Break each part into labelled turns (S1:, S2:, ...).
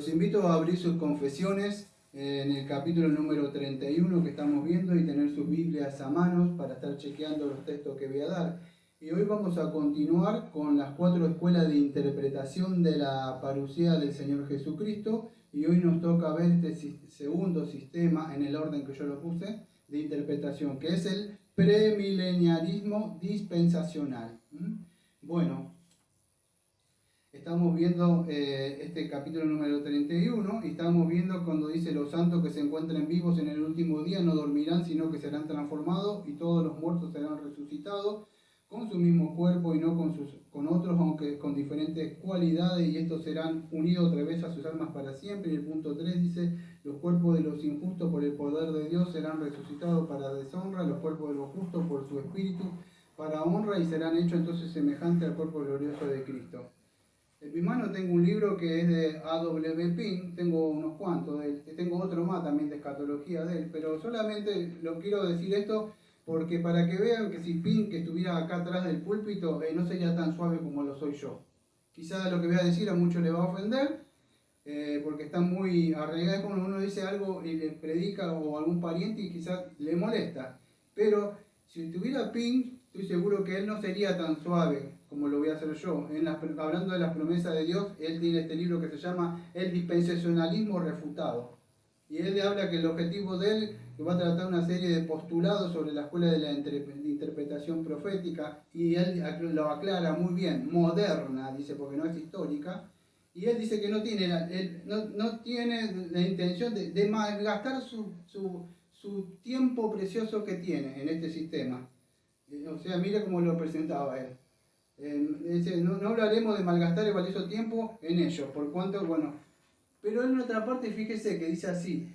S1: Los invito a abrir sus confesiones en el capítulo número 31 que estamos viendo y tener sus Biblias a manos para estar chequeando los textos que voy a dar. Y hoy vamos a continuar con las 4 escuelas de interpretación de la parucía del Señor Jesucristo. Y hoy nos toca ver este segundo sistema, en el orden que yo lo puse, de interpretación, que es el premileniarismo dispensacional. Bueno, estamos viendo este capítulo número 31 y estamos viendo cuando dice: los santos que se encuentren vivos en el último día no dormirán, sino que serán transformados, y todos los muertos serán resucitados con su mismo cuerpo y no con otros, aunque con diferentes cualidades, y estos serán unidos otra vez a sus almas para siempre. Y el punto 3 dice: los cuerpos de los injustos por el poder de Dios serán resucitados para deshonra, los cuerpos de los justos por su espíritu para honra, y serán hechos entonces semejantes al cuerpo glorioso de Cristo. En mi mano tengo un libro que es de A.W. Pink, tengo unos cuantos de él, tengo otro más también de escatología de él, pero solamente lo quiero decir esto porque para que vean que si Pink estuviera acá atrás del púlpito no sería tan suave como lo soy yo. Quizás lo que voy a decir a muchos le va a ofender, porque está muy arraigado, cuando uno dice algo y le predica o algún pariente y quizás le molesta, pero si estuviera Pink, estoy seguro que él no sería tan suave como lo voy a hacer yo. Hablando de las promesas de Dios, él tiene este libro que se llama El dispensacionalismo refutado. Y él habla que el objetivo de él va a tratar una serie de postulados sobre la escuela de la interpretación profética, y él lo aclara muy bien, moderna, dice, porque no es histórica. Y él dice que no tiene la intención de malgastar su tiempo precioso que tiene en este sistema. O sea, mire cómo lo presentaba él. No hablaremos de malgastar el valioso tiempo en ello, por cuanto, bueno, pero en otra parte fíjese que dice así,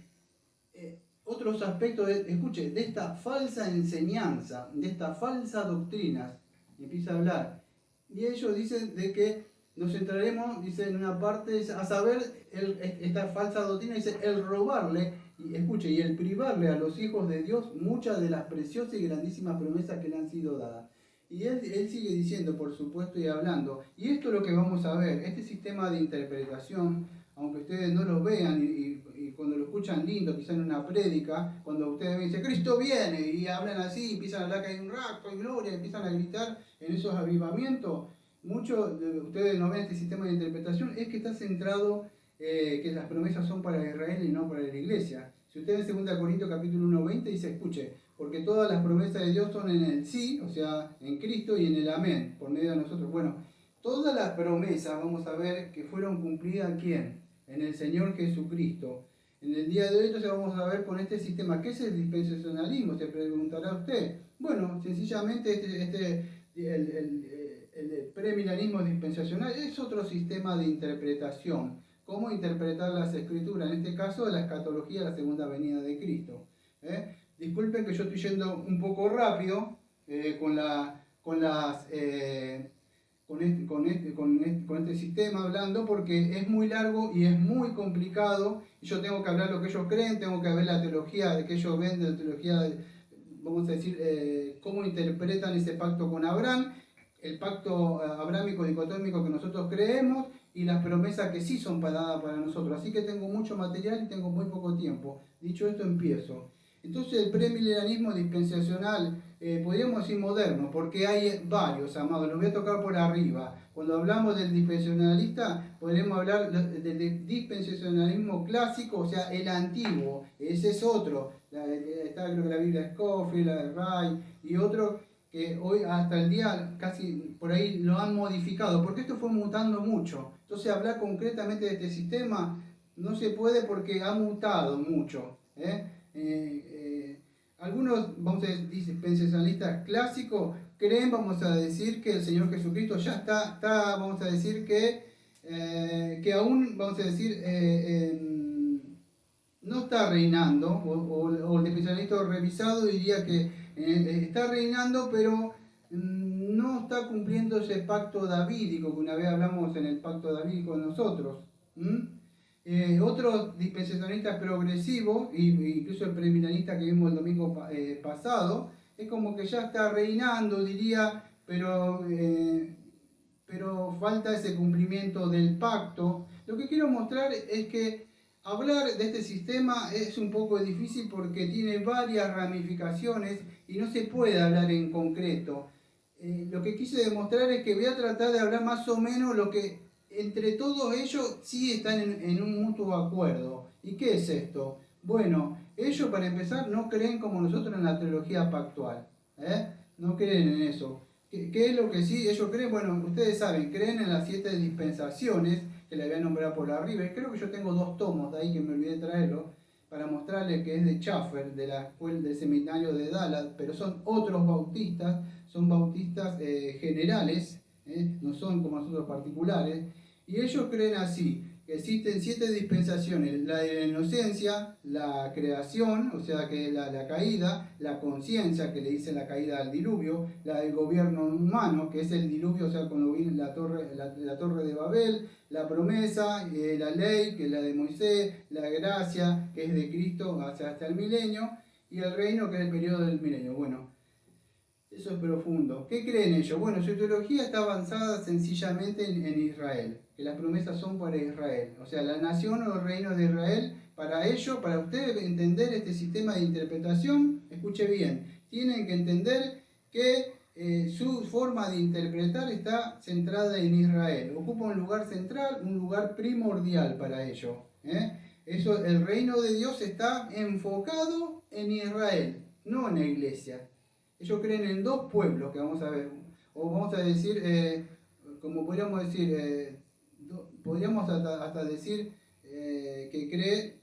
S1: otros aspectos, escuche, de esta falsa enseñanza, de esta falsa doctrina, empieza a hablar, y ellos dicen de que nos centraremos, dice en una parte, a saber esta falsa doctrina, dice el robarle, y escuche, y el privarle a los hijos de Dios muchas de las preciosas y grandísimas promesas que le han sido dadas. Y él sigue diciendo, por supuesto, y hablando, y esto es lo que vamos a ver, este sistema de interpretación, aunque ustedes no lo vean y cuando lo escuchan lindo, quizá en una prédica, cuando ustedes dicen Cristo viene, y hablan así, empiezan a hablar que hay un rapto, hay gloria, empiezan a gritar en esos avivamientos, muchos de ustedes no ven este sistema de interpretación, es que está centrado que las promesas son para Israel y no para la iglesia. Si ustedes en 2 Corintios capítulo 1:20 dice, escuche, porque todas las promesas de Dios son en el sí, o sea, en Cristo, y en el amén, por medio de nosotros. Bueno, todas las promesas, vamos a ver, que fueron cumplidas, ¿quién? En el Señor Jesucristo. En el día de hoy entonces vamos a ver con este sistema, ¿qué es el dispensacionalismo? Se preguntará usted. Bueno, sencillamente el premileniarismo dispensacional es otro sistema de interpretación. Cómo interpretar las escrituras, en este caso de la escatología de la segunda venida de Cristo. Disculpen que yo estoy yendo un poco rápido con este sistema hablando, porque es muy largo y es muy complicado, y yo tengo que hablar lo que ellos creen, tengo que ver la teología de que ellos ven, de la teología, vamos a decir, cómo interpretan ese pacto con Abraham, el pacto abrámico dicotómico que nosotros creemos, y las promesas que sí son dadas para nosotros. Así que tengo mucho material y tengo muy poco tiempo. Dicho esto, empiezo. Entonces, el premileniarismo dispensacional, podríamos decir moderno, porque hay varios, amados. Los voy a tocar por arriba. Cuando hablamos del dispensacionalista, podremos hablar del dispensacionalismo clásico, o sea, el antiguo. Ese es otro. Está, creo que la Biblia de Scofield, la de Ray, y otro que hoy hasta el día casi por ahí lo han modificado, porque esto fue mutando mucho. Entonces, hablar concretamente de este sistema no se puede porque ha mutado mucho. Algunos, vamos a decir, dispensacionalistas clásicos creen, vamos a decir, que el Señor Jesucristo ya está vamos a decir que aún, vamos a decir, no está reinando, o el especialista revisado diría que está reinando, pero no está cumpliendo ese pacto davídico, que una vez hablamos en el pacto davídico de nosotros. Otros dispensacionalistas progresivos, incluso el premilenialista que vimos el domingo pasado, es como que ya está reinando, diría, pero falta ese cumplimiento del pacto. Lo que quiero mostrar es que hablar de este sistema es un poco difícil porque tiene varias ramificaciones y no se puede hablar en concreto. Lo que quise demostrar es que voy a tratar de hablar más o menos lo que entre todos ellos sí están en un mutuo acuerdo. ¿Y qué es esto? Bueno, ellos para empezar no creen como nosotros en la teología pactual. No creen en eso. ¿Qué es lo que sí ellos creen? Bueno, ustedes saben, creen en las 7 dispensaciones, que le voy a nombrar por arriba. Y creo que yo tengo 2 tomos de ahí que me olvidé traerlo, para mostrarles que es de Schaffer, de la escuela del seminario de Dallas, pero son otros bautistas, son bautistas generales, no son como nosotros particulares, y ellos creen así, que existen 7 dispensaciones: la de la inocencia, la creación, o sea que la caída, la conciencia, que le dice la caída al diluvio, la del gobierno humano, que es el diluvio, o sea, cuando viene la torre de Babel, la promesa, la ley, que es la de Moisés, la gracia, que es de Cristo hasta el milenio, y el reino, que es el periodo del milenio. Bueno, eso es profundo. ¿Qué creen ellos? Bueno, su teología está avanzada sencillamente en Israel, que las promesas son para Israel. O sea, la nación o el reino de Israel, para ellos, para ustedes entender este sistema de interpretación, escuche bien, tienen que entender que su forma de interpretar está centrada en Israel. Ocupa un lugar central, un lugar primordial para ellos. Eso, el reino de Dios está enfocado en Israel, no en la iglesia. Ellos creen en 2 pueblos que vamos a ver, o vamos a decir, como podríamos decir, podríamos hasta decir que cree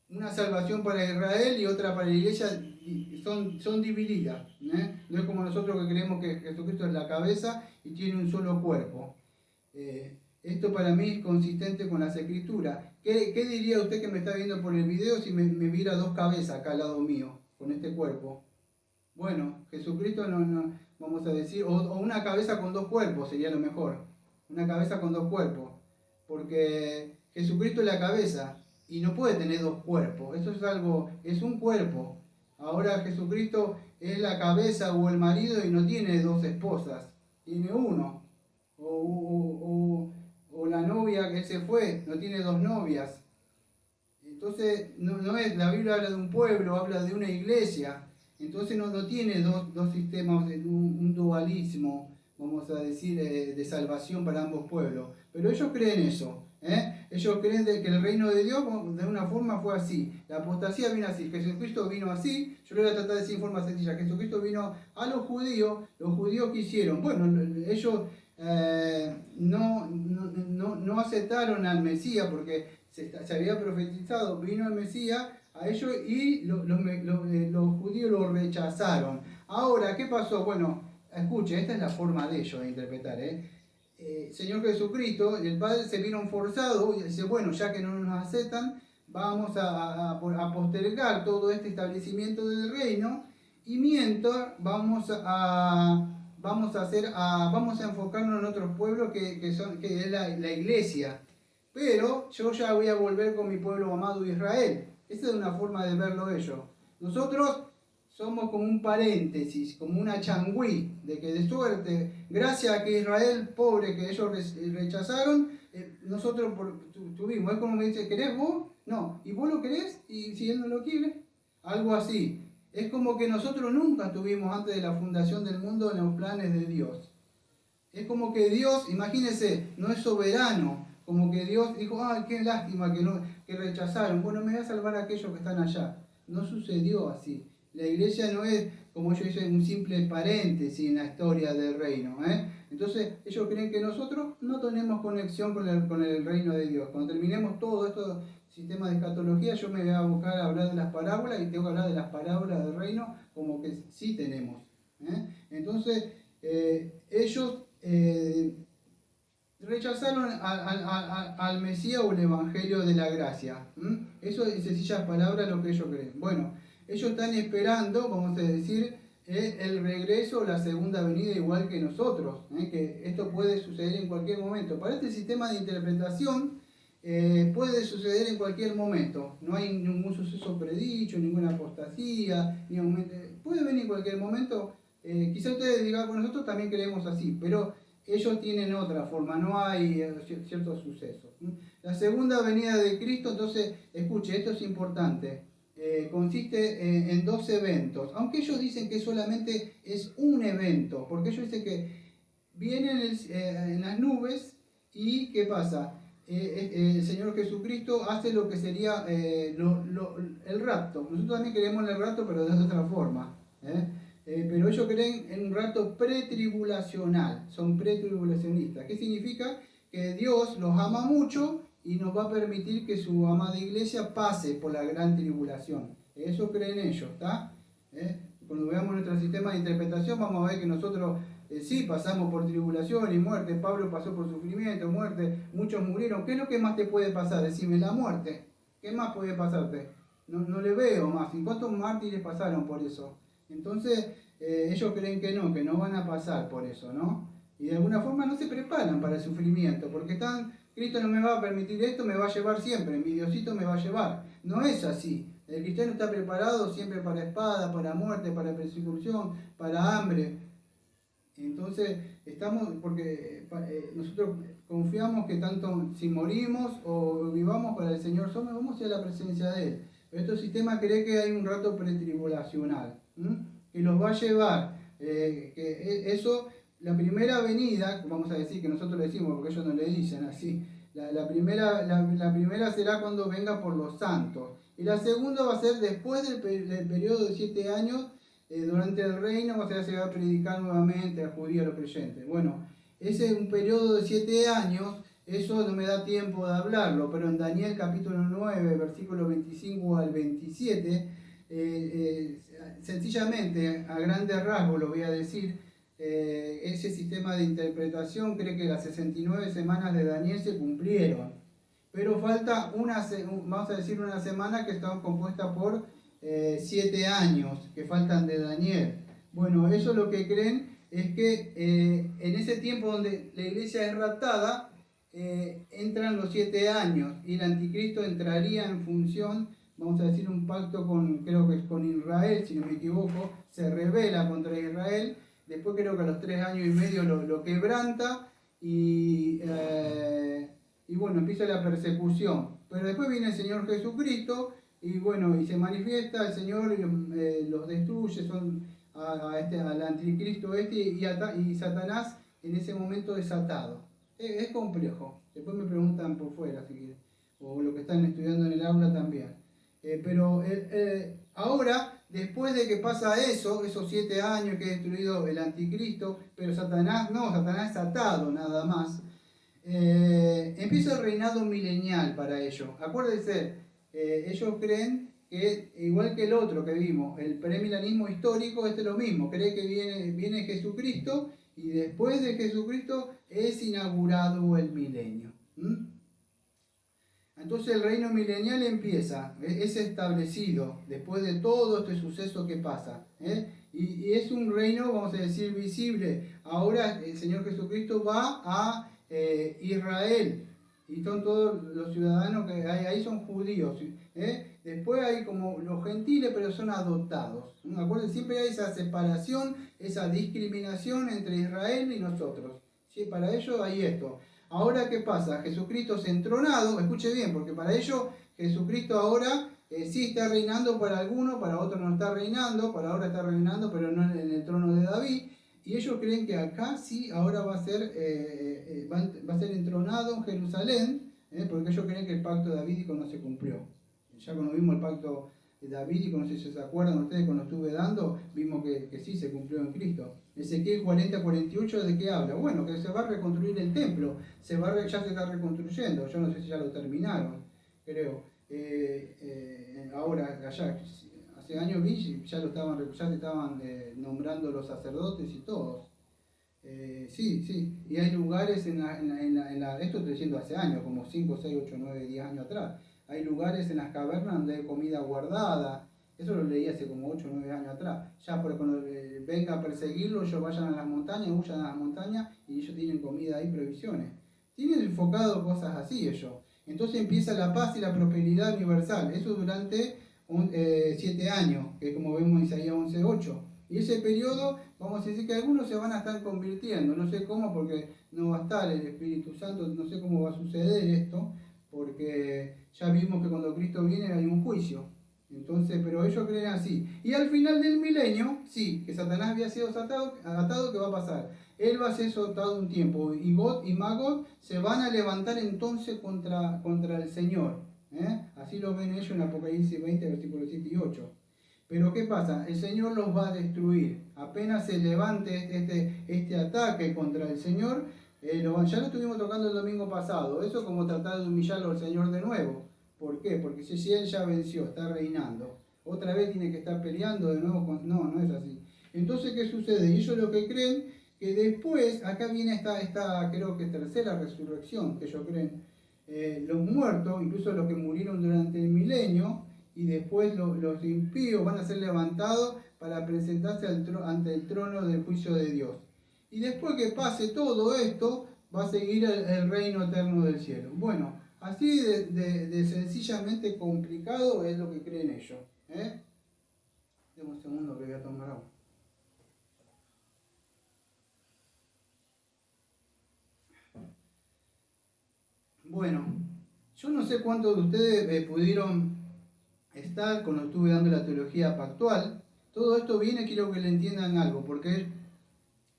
S1: una salvación para Israel y otra para la iglesia, son divididas. No es como nosotros que creemos que Jesucristo es la cabeza y tiene un solo cuerpo. Esto para mí es consistente con las escrituras. ¿Qué diría usted que me está viendo por el video si me viera 2 cabezas acá al lado mío, con este cuerpo? Bueno, Jesucristo no, vamos a decir, o una cabeza con 2 cuerpos sería lo mejor. Una cabeza con 2 cuerpos. Porque Jesucristo es la cabeza y no puede tener 2 cuerpos. Eso es algo, es un cuerpo. Ahora Jesucristo es la cabeza o el marido y no tiene 2 esposas, tiene uno. O la novia que se fue, no tiene 2 novias. Entonces, no es, la Biblia habla de un pueblo, habla de una iglesia. Entonces no tiene dos sistemas, un dualismo, vamos a decir, de salvación para ambos pueblos. Pero ellos creen eso. Ellos creen que el reino de Dios de una forma fue así. La apostasía vino así. Jesucristo vino así. Yo le voy a tratar de decir en forma sencilla. Jesucristo vino a los judíos ¿qué hicieron? Bueno, ellos no aceptaron al Mesías porque se había profetizado, vino el Mesías a ellos y los judíos lo rechazaron. Ahora, ¿qué pasó? Bueno, escuche, esta es la forma de ellos de interpretar. Señor Jesucristo, el Padre se vieron forzados y dice, bueno, ya que no nos aceptan, vamos a postergar todo este establecimiento del reino y mientras vamos a enfocarnos en otros pueblos que es la iglesia. Pero yo ya voy a volver con mi pueblo amado Israel. Esa es una forma de verlo ellos. Nosotros somos como un paréntesis, como una changüí, de que de suerte, gracias a que Israel, pobre, que ellos rechazaron, nosotros tuvimos. Es como me dice, ¿querés vos? No. ¿Y vos lo querés? ¿Y si él no lo quiere? Algo así. Es como que nosotros nunca estuvimos antes de la fundación del mundo en los planes de Dios. Es como que Dios, imagínense, no es soberano. Como que Dios dijo, ay, qué lástima que rechazaron. Bueno, me voy a salvar a aquellos que están allá. No sucedió así. La iglesia no es, como yo dije, un simple paréntesis en la historia del reino. Entonces, ellos creen que nosotros no tenemos conexión con el reino de Dios. Cuando terminemos todo esto sistema de escatología, yo me voy a buscar a hablar de las parábolas y tengo que hablar de las parábolas del reino como que sí tenemos. Entonces, ellos rechazaron al Mesías o el Evangelio de la gracia. Eso es en sencillas palabras lo que ellos creen. Bueno, ellos están esperando, vamos a decir, el regreso o la segunda venida igual que nosotros, que esto puede suceder en cualquier momento. Para este sistema de interpretación puede suceder en cualquier momento. No hay ningún suceso predicho, ninguna apostasía, puede venir en cualquier momento. Quizá ustedes digan, pues nosotros también creemos así, pero ellos tienen otra forma, no hay ciertos sucesos. La segunda venida de Cristo, entonces, escuche, esto es importante, consiste en dos eventos, aunque ellos dicen que solamente es un evento, porque ellos dicen que vienen en las nubes y ¿qué pasa? El Señor Jesucristo hace lo que sería el rapto. Nosotros también creemos en el rapto, pero de otra forma. Pero ellos creen en un rapto pretribulacional, son pretribulacionistas. ¿Qué significa? Que Dios los ama mucho y nos va a permitir que su amada iglesia pase por la gran tribulación. Eso creen ellos, ¿está? Cuando veamos nuestro sistema de interpretación vamos a ver que nosotros sí pasamos por tribulación y muerte. Pablo pasó por sufrimiento, muerte, muchos murieron. ¿Qué es lo que más te puede pasar? Decime, la muerte. ¿Qué más puede pasarte? No le veo más. ¿Y cuántos mártires pasaron por eso? Entonces, ellos creen que no van a pasar por eso, ¿no? Y de alguna forma no se preparan para el sufrimiento, porque Cristo no me va a permitir esto, me va a llevar siempre, mi Diosito me va a llevar. No es así. El cristiano está preparado siempre para espada, para muerte, para persecución, para hambre. Entonces, porque nosotros confiamos que tanto si morimos o vivamos para el Señor somos, vamos a ir a la presencia de Él. Pero este sistema cree que hay un rato pretribulacional, que los va a llevar, eso, la primera venida, vamos a decir que nosotros le decimos, porque ellos no le dicen así, la primera será cuando venga por los santos, y la segunda va a ser después del periodo de 7 años, durante el reino, o sea, se va a predicar nuevamente a judíos, a los creyentes. Bueno, ese es un periodo de 7 años, eso no me da tiempo de hablarlo, pero en Daniel capítulo 9, versículo 25 al 27, sencillamente, a grandes rasgos lo voy a decir, ese sistema de interpretación cree que las 69 semanas de Daniel se cumplieron, pero falta vamos a decir una semana que está compuesta por 7 años que faltan de Daniel. Bueno, eso lo que creen es que en ese tiempo donde la iglesia es raptada, entran los 7 años y el anticristo entraría en función, vamos a decir, un pacto creo que es con Israel, si no me equivoco, se rebela contra Israel, después creo que a los 3 años y medio lo quebranta y bueno, empieza la persecución. Pero después viene el Señor Jesucristo y bueno, y se manifiesta el Señor y los destruye, al anticristo y Satanás en ese momento desatado. Es complejo. Después me preguntan por fuera, si quieren, o lo que están estudiando en el aula también. Pero ahora, después de que pasa eso, esos 7 años que ha destruido el anticristo, pero Satanás es atado nada más, empieza el reinado milenial para ellos. Acuérdense, ellos creen que, igual que el otro que vimos, el premilenialismo histórico, es lo mismo, cree que viene Jesucristo y después de Jesucristo es inaugurado el milenio. Entonces el reino milenial empieza, es establecido después de todo este suceso que pasa. Y es un reino, vamos a decir, visible. Ahora el Señor Jesucristo va a Israel y son todos los ciudadanos que hay ahí son judíos. Después hay como los gentiles, pero son adoptados. Acuérdense, siempre hay esa separación, esa discriminación entre Israel y nosotros. ¿Sí? Para ellos hay esto. Ahora, ¿qué pasa? Jesucristo es entronado, escuche bien, porque para ellos Jesucristo ahora sí está reinando para algunos, para otros no está reinando, para ahora está reinando, pero no en el trono de David. Y ellos creen que acá sí, ahora va a ser entronado en Jerusalén, porque ellos creen que el pacto davídico no se cumplió. Ya cuando vimos el pacto davídico, no sé si se acuerdan ustedes, cuando estuve dando, vimos que sí se cumplió en Cristo. Ezequiel 40-48, ¿de qué habla? Bueno, que se va a reconstruir el templo, ya se está reconstruyendo, yo no sé si ya lo terminaron, creo. Ahora, allá, hace años vi, ya se estaban nombrando los sacerdotes y todos. Sí, y hay lugares esto estoy diciendo hace años, como 5, 6, 8, 9, 10 años atrás. Hay lugares en las cavernas donde hay comida guardada. Eso lo leí hace como 8 o 9 años atrás. Ya cuando venga a perseguirlo, ellos vayan a las montañas, huyan a las montañas y ellos tienen comida ahí, provisiones. Tienen enfocado cosas así ellos. Entonces empieza la paz y la prosperidad universal. Eso durante 7 años, que es como vemos en Isaías 11:8. Y ese periodo vamos a decir que algunos se van a estar convirtiendo, no sé cómo, porque no va a estar el Espíritu Santo, no sé cómo va a suceder esto, porque ya vimos que cuando Cristo viene hay un juicio. Entonces, pero ellos creen así. Y al final del milenio, sí, que Satanás había sido atado, ¿qué va a pasar? Él va a ser soltado un tiempo, y Gog y Magog se van a levantar entonces contra el Señor. Así lo ven ellos en Apocalipsis 20, versículos 7 y 8. Pero ¿qué pasa? El Señor los va a destruir. Apenas se levante este ataque contra el Señor, ya lo estuvimos tocando el domingo pasado. Eso es como tratar de humillarlo al Señor de nuevo. ¿Por qué? Porque si Él ya venció, está reinando, otra vez tiene que estar peleando de nuevo con... No, no es así. Entonces, ¿qué sucede? Y ellos lo que creen, que después, acá viene esta creo que tercera resurrección, que ellos creen, los muertos, incluso los que murieron durante el milenio, y después los impíos van a ser levantados para presentarse ante el trono del juicio de Dios. Y después que pase todo esto, va a seguir el reino eterno del cielo. Bueno, así de sencillamente complicado es lo que creen ellos. Deme un segundo que voy a tomar agua. Bueno, yo no sé cuántos de ustedes pudieron estar cuando estuve dando la teología pactual. Todo esto viene, quiero que le entiendan algo, porque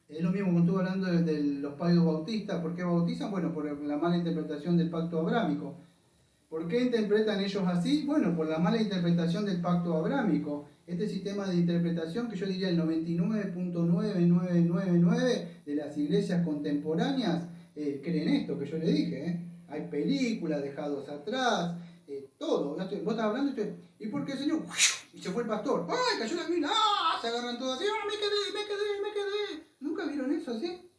S1: es lo mismo cuando estuve hablando de los padres bautistas. ¿Por qué bautizan? Bueno, por la mala interpretación del pacto abrámico. ¿Por qué interpretan ellos así? Bueno, por la mala interpretación del pacto abrámico. Este sistema de interpretación que yo diría el 99.9999 de las iglesias contemporáneas creen esto que yo le dije. Hay películas dejados atrás, todo. Vos estás hablando ¿y por qué, Señor? Y se fue el pastor. ¡Ay, cayó la Biblia! ¡Ah! Se agarran todos así. ¡Ah, me quedé! ¿Nunca vieron eso así?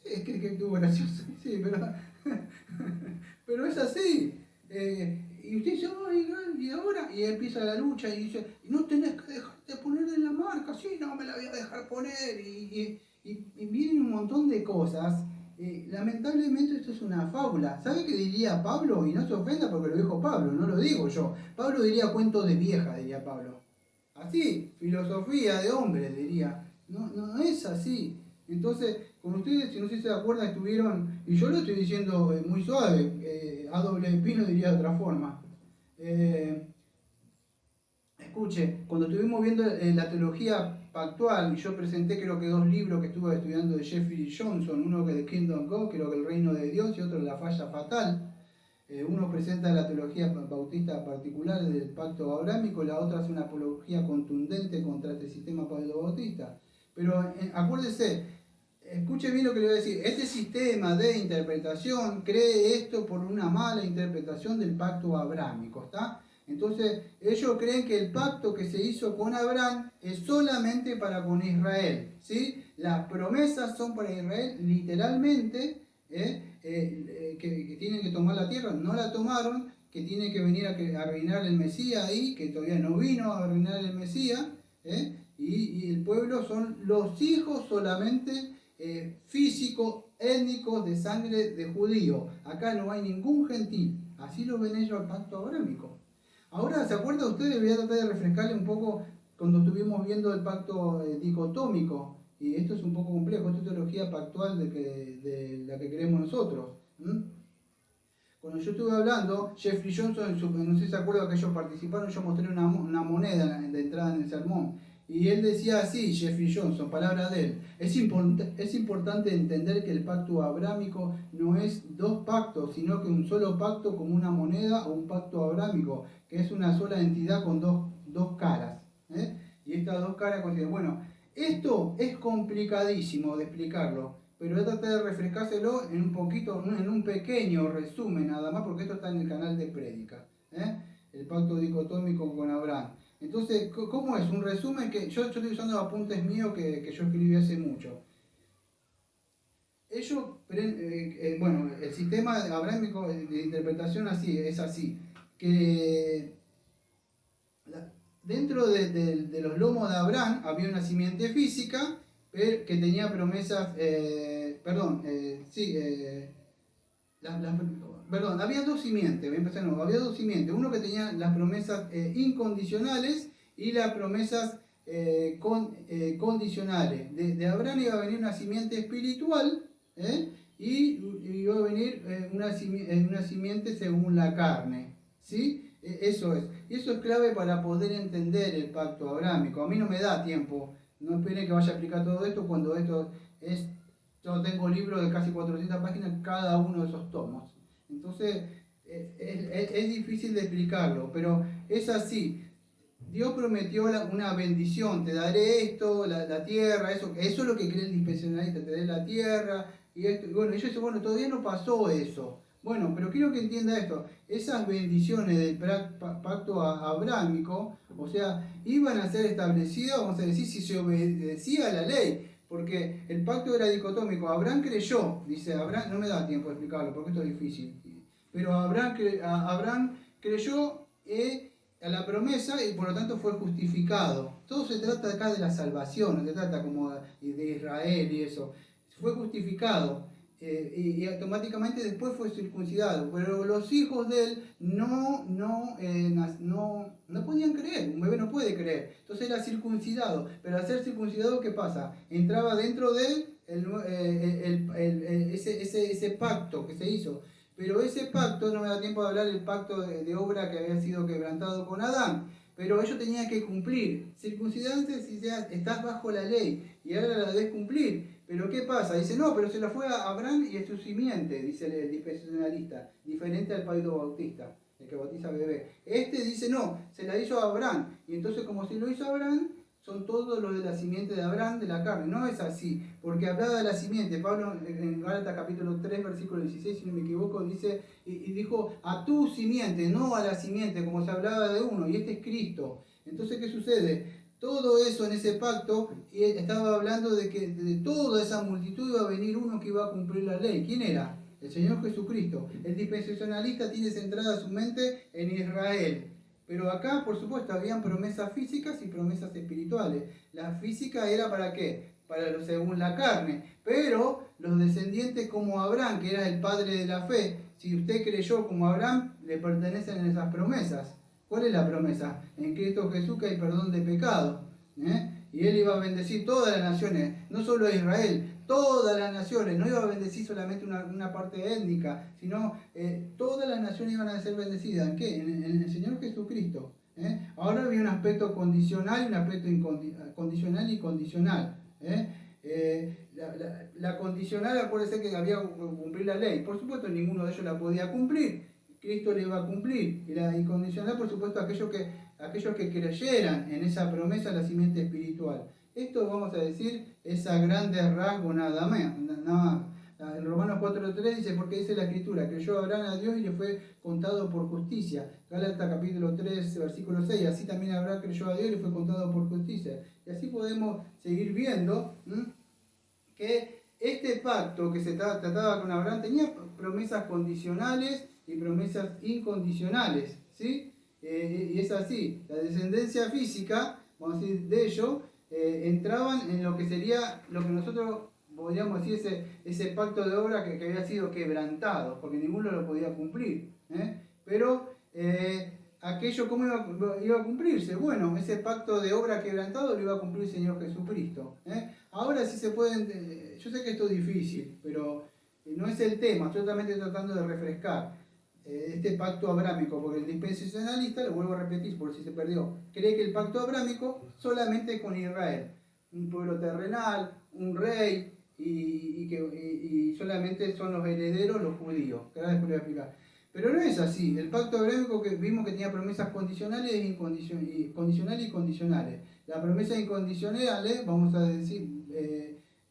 S1: Es que estuvo gracioso. Sí, pero es así. Y usted dice, ay, y ahora, y empieza la lucha y dice, no tenés que dejarte poner en la marca, sí, no me la voy a dejar poner, y vienen un montón de cosas. Lamentablemente esto es una fábula. ¿Sabe qué diría Pablo? Y no se ofenda porque lo dijo Pablo, no lo digo yo. Pablo diría cuento de vieja, diría Pablo. Así, filosofía de hombre, diría. No, no es así. Entonces, con ustedes, si no sé si se acuerdan, estuvieron, y yo lo estoy diciendo muy suave, a doble pino diría de otra forma. Escuche, cuando estuvimos viendo la teología pactual, y yo presenté creo que 2 libros que estuve estudiando de Jeffrey Johnson, uno que de Kingdom Go, creo que el reino de Dios, y otro la falla fatal. Uno presenta la teología bautista particular del pacto abrámico, la otra hace una apología contundente contra este sistema paleobautista. Pero acuérdese, escuche bien lo que le voy a decir, este sistema de interpretación cree esto por una mala interpretación del pacto abrámico, ¿está? Entonces, ellos creen que el pacto que se hizo con Abraham es solamente para con Israel, ¿sí? Las promesas son para Israel literalmente, que tienen que tomar la tierra, no la tomaron, que tiene que venir a reinar el Mesías ahí, que todavía no vino a reinar el Mesías, y el pueblo son los hijos solamente físicos, étnicos, de sangre de judío. Acá no hay ningún gentil. Así lo ven ellos al pacto abrámico. Ahora, ¿se acuerdan ustedes? Voy a tratar de refrescarle un poco cuando estuvimos viendo el pacto dicotómico. Y esto es un poco complejo, esta es teología pactual de la que creemos nosotros. Cuando yo estuve hablando, Jeffrey Johnson, no sé si se acuerdan que ellos participaron, yo mostré una moneda de entrada en el sermón. Y él decía así, Jeffrey Johnson, palabra de él, es importante entender que el pacto abrámico no es 2 pactos, sino que un solo pacto como una moneda o un pacto abrámico, que es una sola entidad con dos caras. Y estas 2 caras, bueno, esto es complicadísimo de explicarlo, pero voy a tratar de refrescárselo en un pequeño resumen nada más, porque esto está en el canal de Prédica, el pacto dicotómico con Abraham. Entonces, ¿cómo es? Un resumen que yo estoy usando apuntes míos que yo escribí hace mucho. Ellos, bueno, el sistema abrámico de interpretación es así, que dentro de los lomos de Abraham había una simiente física que tenía promesas, había 2 simientes, voy a empezar de nuevo, había 2 simientes, uno que tenía las promesas incondicionales y las promesas condicionales. De Abraham iba a venir una simiente espiritual, y iba a venir una simiente según la carne. ¿Sí? Eso es. Y eso es clave para poder entender el pacto abrámico. A mí no me da tiempo. No esperen que vaya a explicar todo esto cuando esto es... Yo tengo libros de casi 400 páginas cada uno de esos tomos. Entonces, es difícil de explicarlo, pero es así. Dios prometió una bendición, te daré esto, la tierra, eso es lo que cree el dispensacionalista, te daré la tierra, y esto. Y bueno, ellos dicen, bueno, todavía no pasó eso. Bueno, pero quiero que entienda esto, esas bendiciones del pacto abrámico, o sea, iban a ser establecidas, vamos a decir, si se obedecía a la ley, porque el pacto era dicotómico. Abraham creyó, dice Abraham, no me da tiempo de explicarlo porque esto es difícil, pero Abraham creyó a la promesa y por lo tanto fue justificado. Todo se trata acá de la salvación, no se trata como de Israel y eso. Fue justificado y automáticamente después fue circuncidado, pero los hijos de él no podían creer, un bebé no puede creer, entonces era circuncidado, pero al ser circuncidado, ¿qué pasa? Entraba dentro de ese pacto que se hizo. Pero ese pacto, no me da tiempo de hablar del pacto de obra que había sido quebrantado con Adán, pero ellos tenían que cumplir. Circuncidarse si estás bajo la ley y ahora la debes cumplir. Pero ¿qué pasa? Dice, no, pero se la fue a Abraham y a su simiente, dice el dispensacionalista, diferente al Pablo Bautista, el que bautiza bebé. Este dice, no, se la hizo a Abraham. Y entonces, como si lo hizo Abraham, son todos los de la simiente de Abraham, de la carne. No es así, porque hablaba de la simiente. Pablo en Gálatas capítulo 3, versículo 16, si no me equivoco, dice, y dijo, a tu simiente, no a la simiente, como se hablaba de uno, y este es Cristo. Entonces, ¿qué sucede? Todo eso en ese pacto, y estaba hablando de que de toda esa multitud iba a venir uno que iba a cumplir la ley. ¿Quién era? El Señor Jesucristo. El dispensacionalista tiene centrada su mente en Israel. Pero acá, por supuesto, habían promesas físicas y promesas espirituales. La física era ¿para qué? Para lo según la carne. Pero los descendientes como Abraham, que era el padre de la fe, si usted creyó como Abraham, le pertenecen esas promesas. ¿Cuál es la promesa? En Cristo Jesús que hay perdón de pecado. Y él iba a bendecir todas las naciones, no solo a Israel, todas las naciones. No iba a bendecir solamente una parte étnica, sino todas las naciones iban a ser bendecidas. ¿En qué? En el Señor Jesucristo. Ahora había un aspecto condicional, un aspecto condicional y condicional. La condicional, acuérdense que había que cumplir la ley. Por supuesto, ninguno de ellos la podía cumplir. Cristo le iba a cumplir. Y la incondicional, por supuesto, aquellos que creyeran en esa promesa, la simiente espiritual. Esto, vamos a decir, es a grandes rasgos nada más. En Romanos 4:3 dice, porque dice la Escritura, creyó Abraham a Dios y le fue contado por justicia. Gálatas capítulo 3, versículo 6, así también Abraham creyó a Dios y le fue contado por justicia. Y así podemos seguir viendo que este pacto que se trataba con Abraham tenía promesas condicionales y promesas incondicionales, ¿sí? Y es así, la descendencia física, vamos a decir, de ellos, entraban en lo que sería, lo que nosotros podríamos decir, ese pacto de obra que había sido quebrantado, porque ninguno lo podía cumplir. Pero aquello, ¿cómo iba a cumplirse? Bueno, ese pacto de obra quebrantado lo iba a cumplir el Señor Jesucristo. Ahora sí se pueden, yo sé que esto es difícil, pero no es el tema, estoy totalmente tratando de refrescar este pacto abrámico, porque el dispensacionalista, lo vuelvo a repetir por si se perdió, cree que el pacto abrámico solamente es con Israel, un pueblo terrenal, un rey, y solamente son los herederos los judíos, que ahora después voy a explicar. Pero no es así, el pacto abrámico que vimos que tenía promesas condicionales y condicionales y condicionales. Las promesas incondicionales, vamos a decir,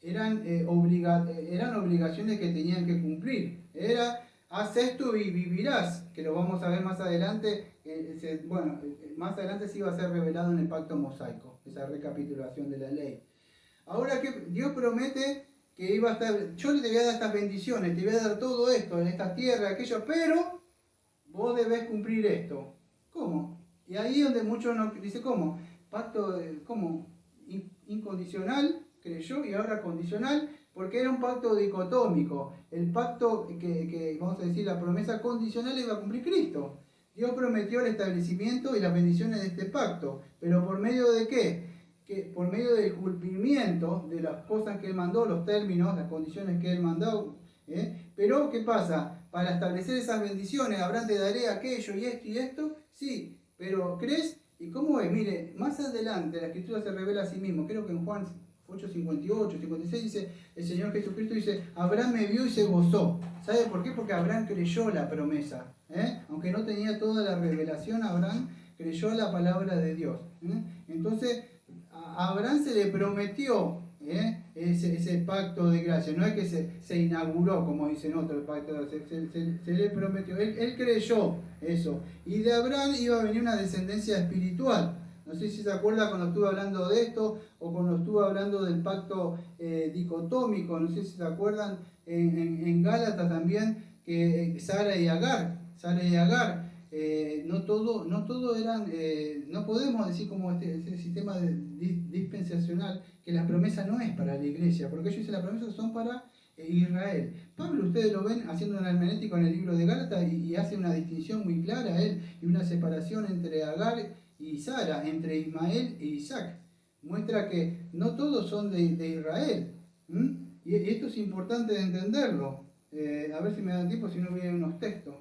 S1: eran obligaciones que tenían que cumplir. Era, haz esto y vivirás, que lo vamos a ver más adelante. Más adelante sí va a ser revelado en el pacto mosaico, esa recapitulación de la ley. Ahora que Dios promete que iba a estar, yo te voy a dar estas bendiciones, te voy a dar todo esto en esta tierra, aquello, pero vos debés cumplir esto. ¿Cómo? Y ahí es donde muchos nos dicen, ¿cómo? Pacto, ¿cómo? Incondicional, creyó, y ahora condicional, porque era un pacto dicotómico. El pacto que vamos a decir, la promesa condicional iba a cumplir Cristo. Dios prometió el establecimiento y las bendiciones de este pacto, pero ¿por medio de qué? que por medio del cumplimiento de las cosas que Él mandó, los términos, las condiciones que Él mandó, pero ¿qué pasa? Para establecer esas bendiciones, Abraham te daré aquello y esto, sí, pero ¿crees? ¿Y cómo es? Mire, más adelante la Escritura se revela a sí mismo, creo que en Juan 8:58, 56 dice, el Señor Jesucristo dice, Abraham me vio y se gozó. ¿Sabe por qué? Porque Abraham creyó la promesa. Aunque no tenía toda la revelación, Abraham creyó la palabra de Dios. Entonces, a Abraham se le prometió ese pacto de gracia. No es que se inauguró, como dicen otros, el pacto de gracia. Se le prometió. Él creyó eso. Y de Abraham iba a venir una descendencia espiritual. No sé si se acuerda cuando estuve hablando de esto o cuando estuve hablando del pacto dicotómico. No sé si se acuerdan en Gálatas también que Sara y Agar. No todo eran, no podemos decir como este sistema dispensacional que la promesa no es para la iglesia, porque ellos dicen la promesa son para Israel. Pablo, ustedes lo ven haciendo un hermenéutico en el libro de Gálatas y hace una distinción muy clara él y una separación entre Agar y Sara, entre Ismael e Isaac. Muestra que no todos son de Israel. Y esto es importante de entenderlo. A ver si me dan tiempo, si no voy a ir unos textos.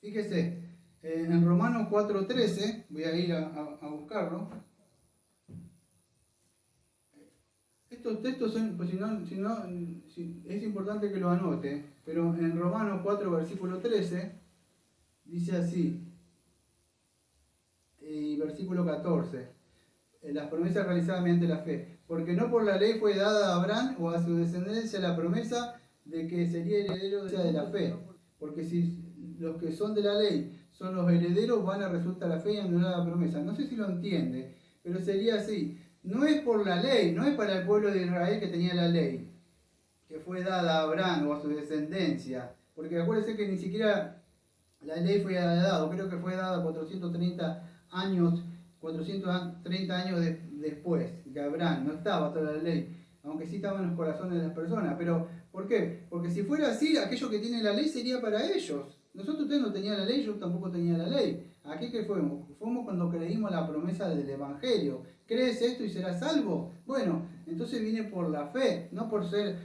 S1: Fíjese, en Romanos 4:13, voy a ir a buscarlo. Estos textos son, pues es importante que lo anote, pero en Romanos 4, versículo 13, dice así, y versículo 14, las promesas realizadas mediante la fe, porque no por la ley fue dada a Abraham o a su descendencia la promesa de que sería heredero de la fe, porque si los que son de la ley son los herederos, van a resultar la fe y anular la promesa. No sé si lo entiende, pero sería así. No es por la ley, no es para el pueblo de Israel que tenía la ley, que fue dada a Abraham o a su descendencia, porque acuérdense que ni siquiera la ley fue dada, creo que fue dada 430 años después de Abraham, no estaba toda la ley, aunque sí estaba en los corazones de las personas. Pero, ¿por qué? Porque si fuera así, aquello que tiene la ley sería para ellos. Nosotros ustedes no tenían la ley, yo tampoco tenía la ley. ¿Aquí qué fuimos? Fuimos cuando creímos la promesa del Evangelio. ¿Crees esto y serás salvo? Bueno, entonces viene por la fe, no por ser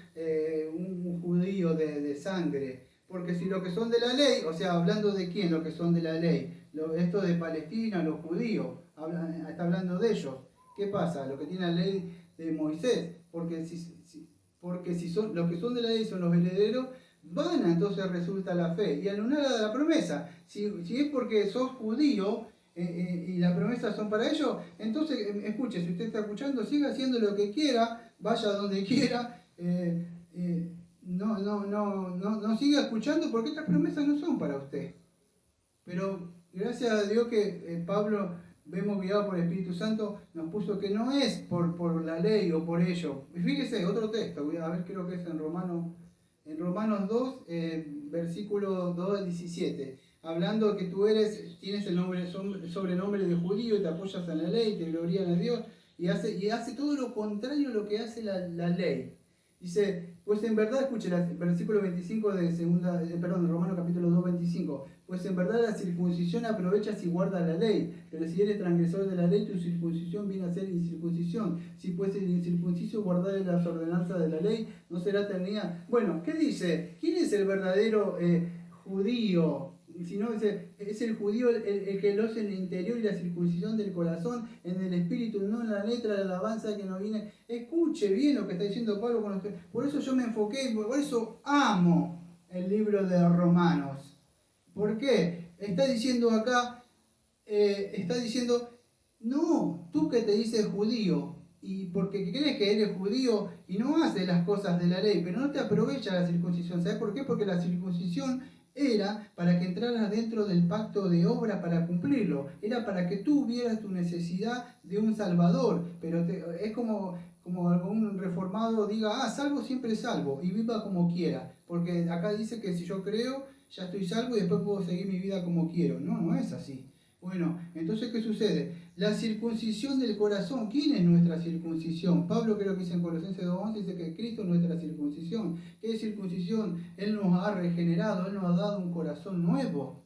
S1: un judío de sangre. Porque si los que son de la ley, o sea, hablando de quién, los que son de la ley, esto de Palestina, los judíos, está hablando de ellos. ¿Qué pasa? Los que tienen la ley de Moisés, porque si son los que son de la ley son los herederos, entonces resulta la fe y anulada la promesa. Si es porque sos judío y las promesas son para ellos, entonces escuche, si usted está escuchando, siga haciendo lo que quiera, vaya donde quiera, no siga escuchando porque estas promesas no son para usted. Pero gracias a Dios que Pablo, vemos guiado por el Espíritu Santo, nos puso que no es por la ley o por ello. Y fíjese, otro texto, voy a ver, creo que es en Romanos 2, versículo 2 al 17, hablando que tú tienes el sobrenombre de judío y te apoyas en la ley, te glorías en Dios, y hace todo lo contrario a lo que hace la ley. Dice, pues en verdad, escuche el versículo 25 de Romanos capítulo 2, 25. Pues en verdad la circuncisión aprovecha si guarda la ley, pero si eres transgresor de la ley, tu circuncisión viene a ser incircuncisión. Si pues el incircunciso guardare las ordenanzas de la ley, no será tenida. Bueno, ¿qué dice? ¿Quién es el verdadero judío? Si no, es el judío el que lo hace en el interior y la circuncisión del corazón, en el espíritu, no en la letra de alabanza que nos viene. Escuche bien lo que está diciendo Pablo con usted. Por eso yo me enfoqué, por eso amo el libro de Romanos. ¿Por qué? Está diciendo acá, no, tú que te dices judío, y porque crees que eres judío y no haces las cosas de la ley, pero no te aprovecha la circuncisión. ¿Sabes por qué? Porque la circuncisión era para que entraras dentro del pacto de obra para cumplirlo. Era para que tú vieras tu necesidad de un salvador. Pero es como algún reformado diga, salvo siempre salvo, y viva como quiera. Porque acá dice que si yo creo, ya estoy salvo y después puedo seguir mi vida como quiero. No es así. Bueno, entonces, ¿qué sucede? La circuncisión del corazón. ¿Quién es nuestra circuncisión? Pablo creo que dice en Colosenses 2:11, dice que Cristo es nuestra circuncisión. ¿Qué es circuncisión? Él nos ha regenerado, Él nos ha dado un corazón nuevo.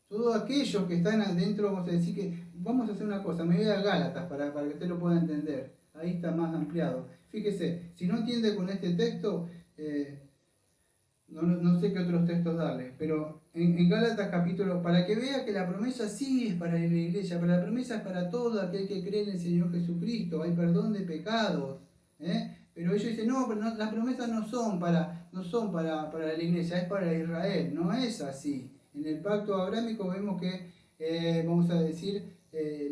S1: Todos aquellos que están adentro, vamos a decir que vamos a hacer una cosa, me voy a Gálatas para que usted lo pueda entender. Ahí está más ampliado. Fíjese, si no entiende con este texto, no sé qué otros textos darle, pero en Gálatas capítulo, para que vea que la promesa sí es para la iglesia, pero la promesa es para todo aquel que cree en el Señor Jesucristo, hay perdón de pecados. Pero ellos dicen, no, pero las promesas no son para la iglesia, es para Israel. No es así. En el pacto abrámico vemos que, vamos a decir,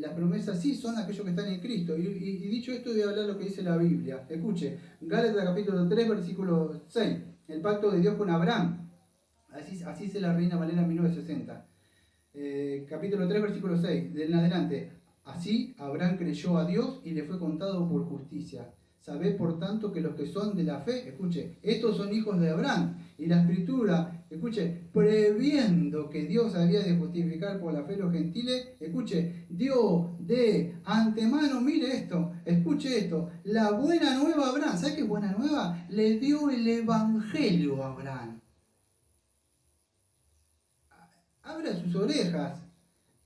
S1: las promesas sí son aquellos que están en Cristo. Y dicho esto, voy a hablar lo que dice la Biblia. Escuche, Gálatas capítulo 3, versículo 6. El pacto de Dios con Abraham. Así dice la Reina Valera 1960. Capítulo 3, versículo 6. De en adelante. Así Abraham creyó a Dios y le fue contado por justicia. Sabed por tanto que los que son de la fe, escuche, estos son hijos de Abraham. Y la escritura, escuche, previendo que Dios había de justificar por la fe los gentiles, escuche, dio de antemano, mire esto, escuche esto, la buena nueva a Abraham. ¿Sabe qué es buena nueva? Le dio el evangelio a Abraham. Abra sus orejas.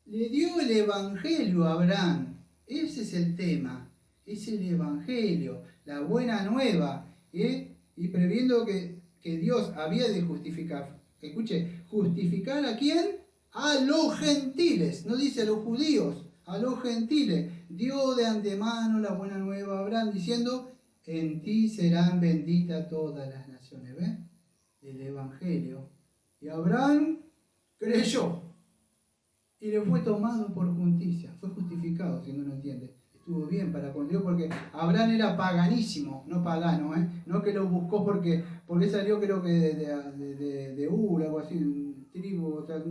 S1: Le dio el evangelio a Abraham. Ese es el tema. Es el evangelio, la buena nueva. Y previendo que Dios había de justificar. Escuche, ¿justificar a quién? A los gentiles. No dice a los judíos, a los gentiles. Dio de antemano la buena nueva a Abraham diciendo, en ti serán benditas todas las naciones. ¿Ven? El evangelio. Y Abraham creyó. Y le fue tomado por justicia. Fue justificado, si no lo entiende. Estuvo bien para con Dios porque Abraham era paganísimo, no pagano. No que lo buscó porque salió creo que de Ur, algo así, un tribu, o sea,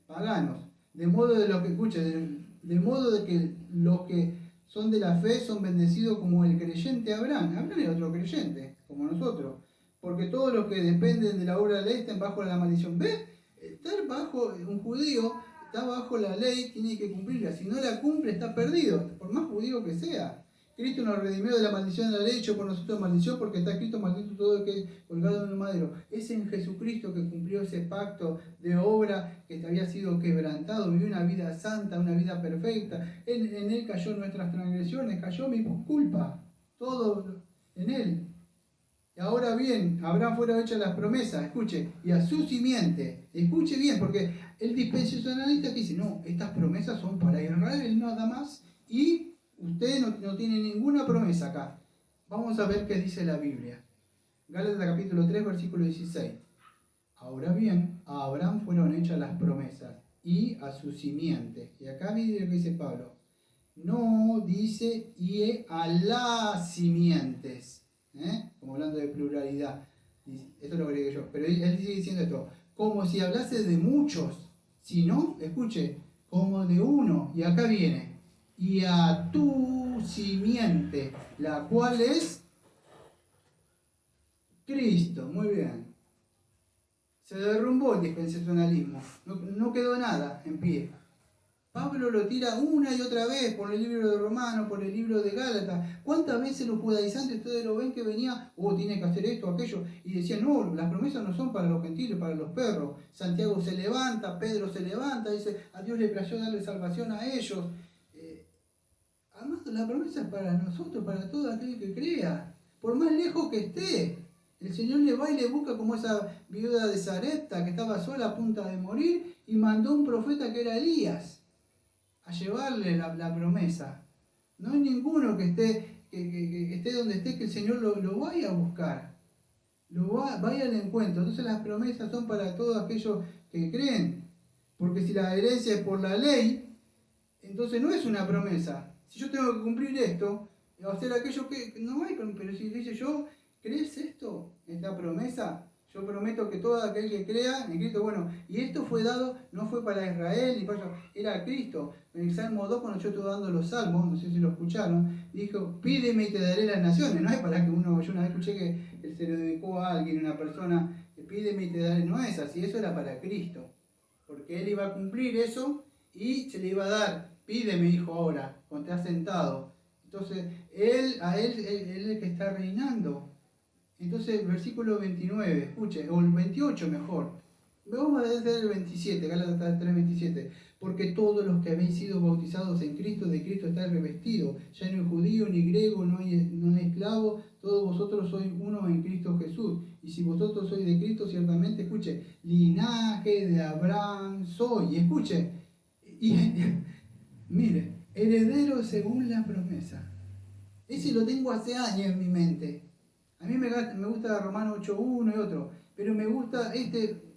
S1: paganos. De modo de lo que escuche, de modo de que los que son de la fe son bendecidos como el creyente Abraham. Abraham era otro creyente, como nosotros. Porque todos los que dependen de la obra de la ley están bajo la maldición. ¿Ves? Estar bajo un judío, está bajo la ley, tiene que cumplirla. Si no la cumple, está perdido, por más judío que sea. Cristo nos redimió de la maldición de la ley, hecho por nosotros maldición, porque está escrito, maldito todo el que es colgado en un madero. Es en Jesucristo que cumplió ese pacto de obra que había sido quebrantado, vivió una vida santa, una vida perfecta. En Él cayó nuestras transgresiones, cayó mi culpa, todo en Él. Y ahora bien, Abraham fueron hechas las promesas, escuche, y a su simiente, escuche bien, porque el dispensacionalista que dice, no, estas promesas son para Israel nada más, y usted no tiene ninguna promesa acá. Vamos a ver qué dice la Biblia. Gálatas capítulo 3, versículo 16. Ahora bien, a Abraham fueron hechas las promesas, y a su simiente. Y acá mire lo que dice Pablo. No dice, y a las simientes. Como hablando de pluralidad, esto lo agregué yo, pero él sigue diciendo esto, como si hablase de muchos, si no, escuche, como de uno, y acá viene, y a tu simiente, la cual es Cristo. Muy bien, se derrumbó el dispensacionalismo, no quedó nada en pie. Pablo lo tira una y otra vez por el libro de Romanos, por el libro de Gálatas. ¿Cuántas veces los judaizantes ustedes lo ven que venía, tiene que hacer esto, aquello? Y decían, no, las promesas no son para los gentiles, para los perros. Santiago se levanta, Pedro se levanta, dice, a Dios le plació darle salvación a ellos. Amado, la promesa es para nosotros, para todo aquel que crea. Por más lejos que esté, el Señor le va y le busca como esa viuda de Sarepta que estaba sola a punto de morir y mandó un profeta que era Elías a llevarle la promesa. No hay ninguno que esté donde esté que el Señor lo vaya a buscar, vaya al encuentro. Entonces las promesas son para todos aquellos que creen, porque si la herencia es por la ley, entonces no es una promesa. Si yo tengo que cumplir esto, hacer aquello que no hay, pero si dice yo, ¿crees esto? Esta promesa. Yo prometo que todo aquel que crea en Cristo, bueno, y esto fue dado, no fue para Israel, ni para era Cristo. En el Salmo 2, cuando yo estoy dando los salmos, no sé si lo escucharon, dijo, pídeme y te daré las naciones. No es para que uno, yo una vez escuché que se lo dedicó a alguien, una persona, pídeme y te daré, no es así, eso era para Cristo. Porque Él iba a cumplir eso y se le iba a dar, pídeme, dijo ahora, cuando te has sentado. Entonces, Él es el que está reinando. Entonces, versículo 29, escuche, o el 28 mejor. Vamos a leer el 27, Gálatas 3:27. Porque todos los que habéis sido bautizados en Cristo, de Cristo estáis revestidos. Ya no hay judío ni griego, no hay esclavo, todos vosotros sois uno en Cristo Jesús. Y si vosotros sois de Cristo, ciertamente, escuche, linaje de Abraham soy. Escuche, y mire, heredero según la promesa. Ese lo tengo hace años en mi mente. A mí me gusta Romanos 8:1 y otro, pero me gusta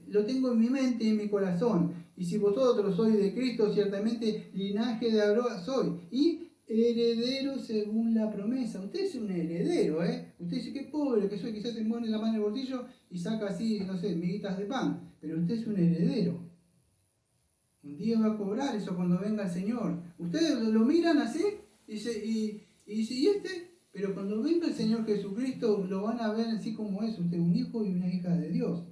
S1: lo tengo en mi mente y en mi corazón. Y si vosotros sois de Cristo, ciertamente linaje de Abraham soy. Y heredero según la promesa. Usted es un heredero, ¿eh? Usted dice, qué pobre que soy, quizás se pone la mano en el bolsillo y saca así, no sé, miguitas de pan. Pero usted es un heredero. Un día va a cobrar eso cuando venga el Señor. Ustedes lo miran así y dice, ¿y este? Pero cuando venga el Señor Jesucristo lo van a ver así como es, usted un hijo y una hija de Dios.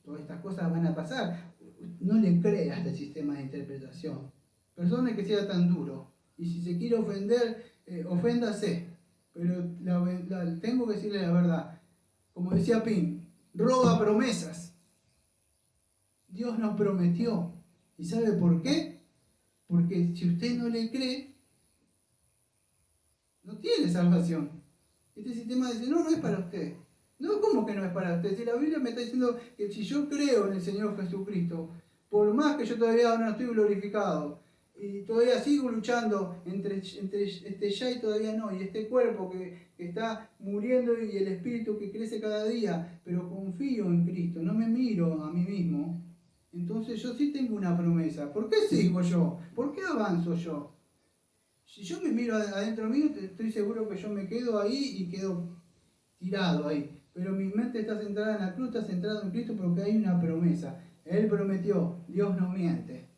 S1: Todas estas cosas van a pasar. No le crea a este sistema de interpretación. Perdone que sea tan duro. Y si se quiere ofender, oféndase. Pero tengo que decirle la verdad. Como decía Pin, roba promesas. Dios nos prometió. ¿Y sabe por qué? Porque si usted no le cree, no tiene salvación. Este sistema dice, no es para usted. No, ¿cómo que no es para usted? Si la Biblia me está diciendo que si yo creo en el Señor Jesucristo, por más que yo todavía ahora no estoy glorificado, y todavía sigo luchando entre ya y todavía no, y este cuerpo que está muriendo y el espíritu que crece cada día, pero confío en Cristo, no me miro a mí mismo, entonces yo sí tengo una promesa. ¿Por qué sigo yo? ¿Por qué avanzo yo? Si yo me miro adentro mío, estoy seguro que yo me quedo ahí y quedo tirado ahí. Pero mi mente está centrada en la cruz, está centrada en Cristo porque hay una promesa. Él prometió, Dios no miente.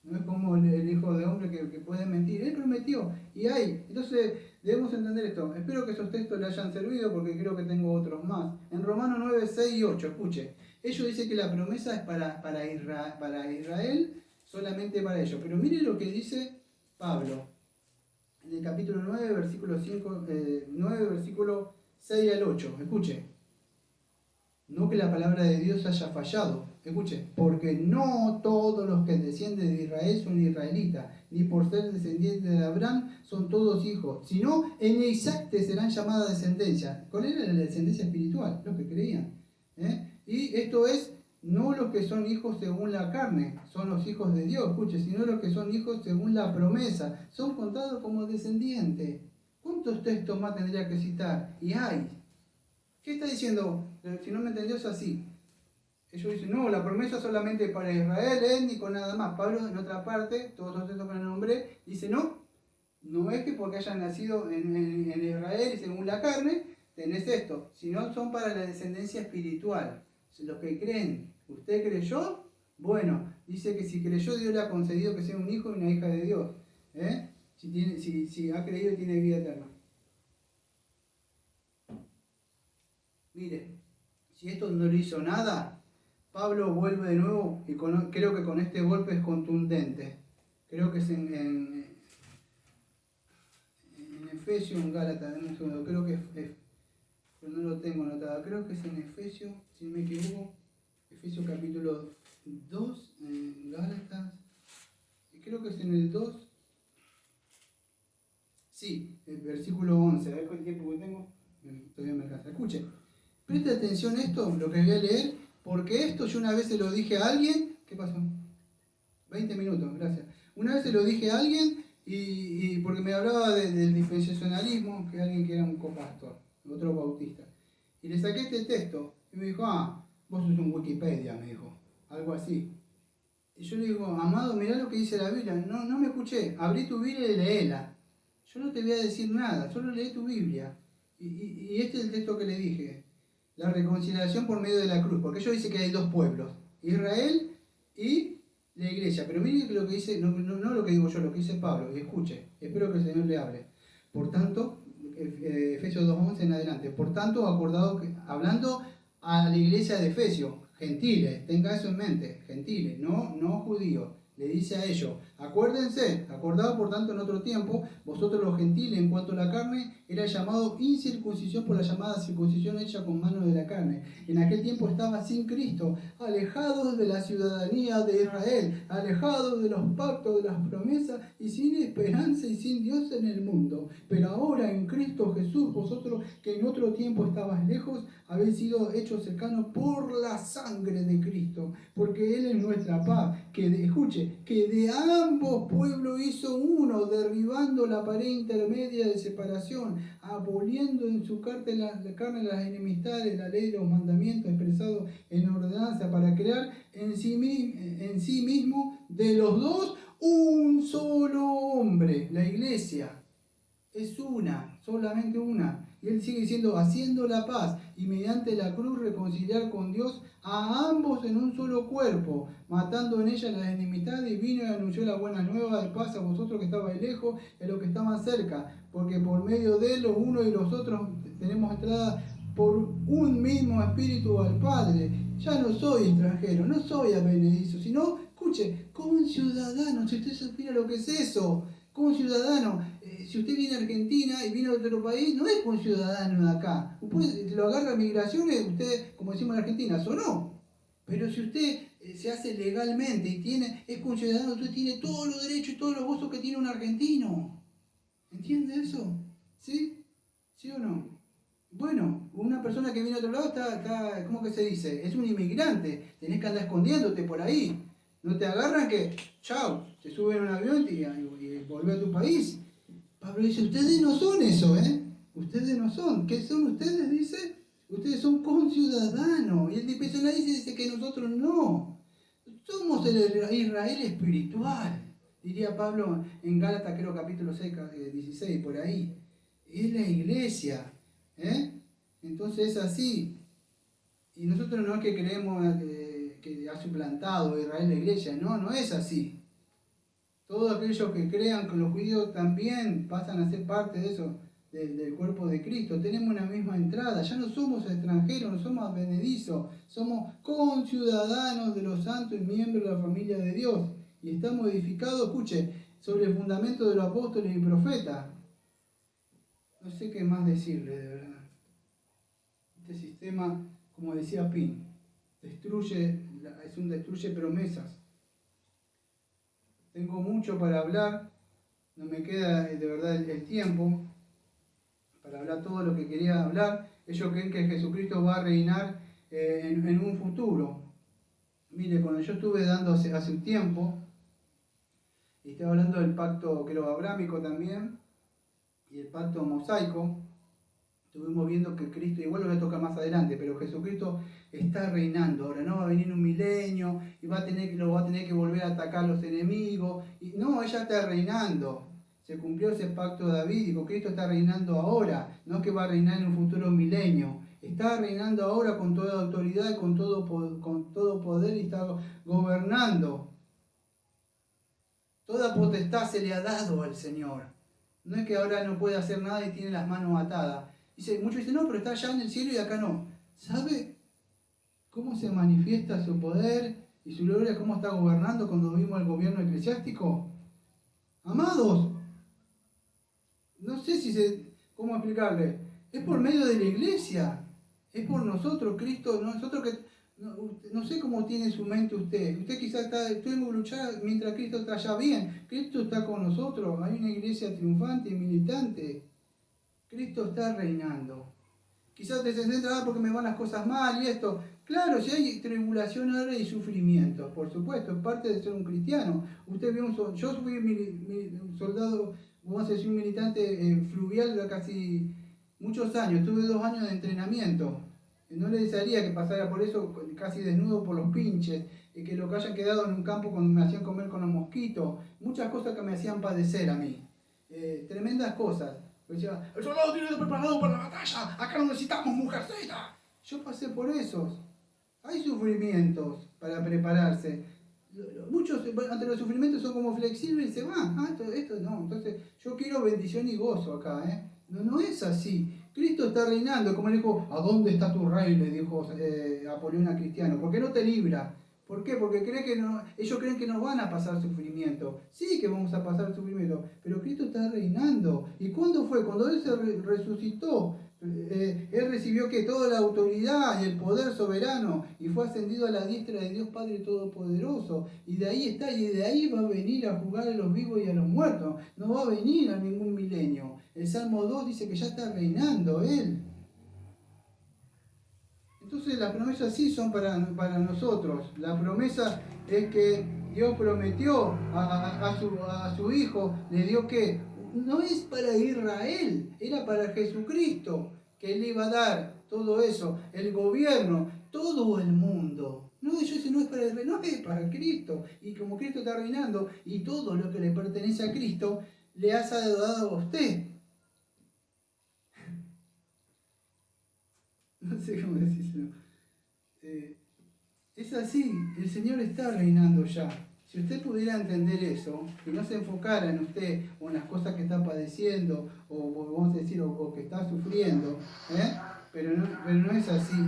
S1: No es como el hijo de hombre que puede mentir. Él prometió y hay. Entonces debemos entender esto. Espero que esos textos le hayan servido porque creo que tengo otros más. En Romanos 9, 6 y 8, escuche. Ellos dicen que la promesa es para Israel, solamente para ellos. Pero mire lo que dice Pablo. En el capítulo 9, versículo 9, versículo 6 al 8. Escuche. No que la palabra de Dios haya fallado. Escuche. Porque no todos los que descienden de Israel son israelitas, ni por ser descendientes de Abraham son todos hijos, sino en Isaac te serán llamadas descendencia. ¿Cuál era la descendencia espiritual? Los que creían. Y esto es, no los que son hijos según la carne, son los hijos de Dios, escuche, sino los que son hijos según la promesa, son contados como descendientes. ¿Cuántos textos más tendría que citar? Y hay. ¿Qué está diciendo? Si no me entendió es así. Ellos dicen, no, la promesa solamente para Israel, étnico, nada más. Pablo, en otra parte, todos los textos que le nombré, dice, no es que porque hayan nacido en Israel y según la carne, tenés esto, sino son para la descendencia espiritual. Los que creen, ¿usted creyó? Bueno, dice que si creyó, Dios le ha concedido que sea un hijo y una hija de Dios. Si ha creído, tiene vida eterna. Mire, si esto no le hizo nada, Pablo vuelve de nuevo y creo que con este golpe es contundente. Creo que es en Efesios, en Gálatas, creo que es, pero no lo tengo anotado, creo que es en Efesios, si no me equivoco, Efesios capítulo 2, en Gálatas, creo que es en el 2, sí, el versículo 11, a ver cuánto tiempo que tengo, todavía me alcanza. Escuche, preste atención a esto, lo que voy a leer, porque esto yo una vez se lo dije a alguien, ¿qué pasó? 20 minutos, gracias. Una vez se lo dije a alguien y porque me hablaba del dispensacionalismo, que alguien que era un copastor, otro bautista. Y le saqué este texto y me dijo, vos sos un Wikipedia, me dijo, algo así. Y yo le digo, amado, mirá lo que dice la Biblia. No me escuché, abrí tu Biblia y léela. Yo no te voy a decir nada, solo lee tu Biblia. Y este es el texto que le dije, la reconciliación por medio de la cruz, porque ellos dicen que hay dos pueblos, Israel y la iglesia. Pero mire lo que dice, no lo que digo yo, lo que dice Pablo, y escuche, espero que el Señor le hable. Por tanto, Efesios 2:11 en adelante, por tanto, hablando a la iglesia de Efesios, gentiles, tenga eso en mente, gentiles, no judíos, le dice a ellos, acuérdense, acordaos por tanto en otro tiempo, vosotros los gentiles en cuanto a la carne, era llamado incircuncisión por la llamada circuncisión hecha con mano de la carne. En aquel tiempo estaba sin Cristo, alejados de la ciudadanía de Israel, alejados de los pactos, de las promesas y sin esperanza y sin Dios en el mundo. Pero ahora en Cristo Jesús, vosotros que en otro tiempo estabais lejos, habéis sido hechos cercanos por la sangre de Cristo, porque Él es nuestra paz, que de ambos pueblos hizo uno, derribando la pared intermedia de separación, aboliendo en su carne las enemistades, la ley de los mandamientos expresados en ordenanza, para crear en sí mismo de los dos un solo hombre. La iglesia es una, solamente una. Y él sigue diciendo, haciendo la paz y mediante la cruz reconciliar con Dios a ambos en un solo cuerpo, matando en ella las enemistades, y vino y anunció la buena nueva de paz a vosotros que estabais lejos y a los que estaban cerca, porque por medio de él los unos y los otros tenemos entrada por un mismo espíritu al Padre. Ya no soy extranjero, no soy advenedizo, sino, escuche, conciudadano. Si usted supiera lo que es eso, conciudadano. Si usted viene a Argentina y viene a otro país, no es conciudadano de acá. Usted lo agarra a migraciones, usted, como decimos en Argentina, sonó. Pero si usted se hace legalmente y es conciudadano, usted tiene todos los derechos y todos los gozos que tiene un argentino. ¿Entiende eso? ¿Sí? ¿Sí o no? Bueno, una persona que viene a otro lado está, ¿cómo que se dice? Es un inmigrante. Tenés que andar escondiéndote por ahí. No te agarran que, chao, te suben a un avión y volvés a tu país. Pablo dice, ustedes no son eso, ¿eh? Ustedes no son. ¿Qué son ustedes? Dice, ustedes son conciudadanos. Y el de dice que nosotros no. Somos el Israel espiritual. Diría Pablo en Gálatas, creo capítulo 6, 16, por ahí. Es la iglesia. Entonces es así. Y nosotros no es que creemos que ha suplantado Israel la iglesia. No es así. Todos aquellos que crean que los judíos también pasan a ser parte de eso, del cuerpo de Cristo. Tenemos una misma entrada. Ya no somos extranjeros, no somos advenedizos. Somos conciudadanos de los santos y miembros de la familia de Dios. Y estamos edificados, escuche, sobre el fundamento de los apóstoles y profetas. No sé qué más decirle, de verdad. Este sistema, como decía Pin, destruye promesas. Tengo mucho para hablar, no me queda de verdad el tiempo para hablar todo lo que quería hablar. Ellos creen que Jesucristo va a reinar en un futuro. Mire, cuando yo estuve dando hace un tiempo, y estaba hablando del pacto, creo, abrámico también, y el pacto mosaico, estuvimos viendo que Cristo, igual lo voy a tocar más adelante, pero Jesucristo está reinando. Ahora no va a venir un milenio y lo va a tener que volver a atacar los enemigos. Y no, ella está reinando. Se cumplió ese pacto davídico. Cristo está reinando ahora, no que va a reinar en un futuro milenio. Está reinando ahora con toda autoridad y con todo poder, y está gobernando. Toda potestad se le ha dado al Señor. No es que ahora no puede hacer nada y tiene las manos atadas. Muchos dicen, no, pero está allá en el cielo y acá no. ¿Sabe cómo se manifiesta su poder y su gloria, cómo está gobernando cuando vimos el gobierno eclesiástico? Amados, no sé cómo explicarle. Es por medio de la iglesia. Es por nosotros, Cristo, nosotros que... No sé cómo tiene su mente usted. Usted quizás tenemos que luchar mientras Cristo está allá bien. Cristo está con nosotros. Hay una iglesia triunfante y militante. Cristo está reinando. Quizás te centra porque me van las cosas mal y esto. Claro, si hay tribulación ahora y sufrimiento, por supuesto, es parte de ser un cristiano. Usted vio yo fui un soldado, vamos a decir, un militante fluvial de casi muchos años. Tuve 2 años de entrenamiento. No le desearía que pasara por eso casi desnudo por los pinches, que lo que hayan quedado en un campo cuando me hacían comer con los mosquitos. Muchas cosas que me hacían padecer a mí. Tremendas cosas. Decía, el soldado tiene que estar preparado para la batalla, acá no necesitamos mujercita. Yo pasé por esos. Hay sufrimientos para prepararse. Muchos ante los sufrimientos son como flexibles y se van. Esto no. Entonces yo quiero bendición y gozo acá. No es así. Cristo está reinando, como le dijo, ¿a dónde está tu rey? Le dijo Apolión a Cristiano. ¿Por qué no te libra? ¿Por qué? Porque ellos creen que no van a pasar sufrimiento. Sí que vamos a pasar sufrimiento, pero Cristo está reinando. ¿Y cuándo fue? Cuando Él se resucitó. Él recibió que toda la autoridad y el poder soberano y fue ascendido a la diestra de Dios Padre Todopoderoso. Y de ahí está, y de ahí va a venir a juzgar a los vivos y a los muertos. No va a venir a ningún milenio. El Salmo 2 dice que ya está reinando Él. Entonces las promesas sí son para nosotros. La promesa es que Dios prometió a su Hijo, le dio que no es para Israel, era para Jesucristo, que Él iba a dar todo eso, el gobierno, todo el mundo. No, yo ese no es para Israel, no es para Cristo. Y como Cristo está reinando y todo lo que le pertenece a Cristo, le has dado a usted. No sé cómo decirlo. Es así, el Señor está reinando ya. Si usted pudiera entender eso, que no se enfocara en usted o en las cosas que está padeciendo, o vamos a decir, o que está sufriendo, pero no es así.